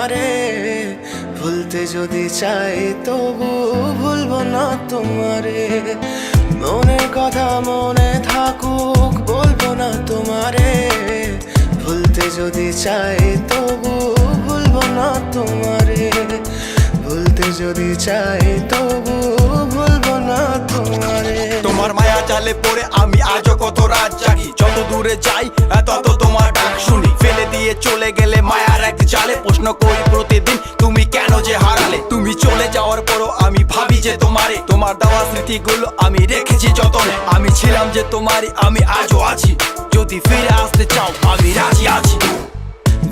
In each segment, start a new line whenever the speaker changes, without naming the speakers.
তোমারে। ভুলতে যদি চাই তবু ভুলবো না তোমারে। মনের কথা মনে থাকুক বলবো না তোমারে। ভুলতে যদি চাই তবু ভুলবো না তোমারে। ভুলতে যদি চাই তবু ভুলবো না তোমারে।
তোমার মায়া জালে পড়ে আমি আজও কত রাত জাগি। যত দূরে যাই তত তোমার ডাক শুনি। ফেলে দিয়ে চলে গেলে মায়ার এক জালে প্রশ্ন করি প্রতিদিন তুমি কেন যে হারালে। তুমি চলে যাওয়ার পরও আমি ভাবি যে তোমারে। তোমার দেওয়া স্মৃতিগুলো আমি রেখেছি যতনে। আমি ছিলাম যে তোমারই, আমি আজও আছি। যদি ফিরে আসতে চাও আমি রাজি আছি।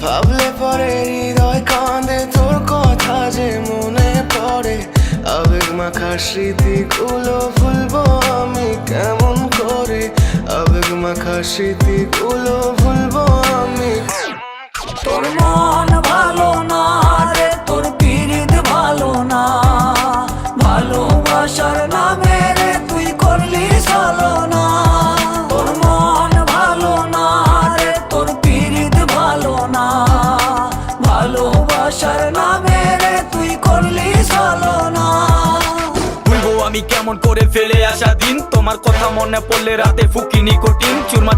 ভাবলে পরে হৃদয় কাঁদে, তোর কথা যে মনে পড়ে। আবেগ মাখা স্মৃতিগুলো ভুলবো আমি কেমন করে। আবেগ মাখা স্মৃতিগুলো ভুলবো আমি।
তোর মন ভালো না রে, তোর পিরিত ভালো না। ভালোবাসার নামে রে তুই করলি ছলনা। তোর মন ভালো না রে, তোর পিরিত ভালো না। ভালোবাসার নামে রে তুই করলি ছলনা।
ভুলবো আমি কেমন করে ফেলে আসা দিন। তোমার কথা মনে পড়লে রাতে ফুকি নিকোটিন চুরমা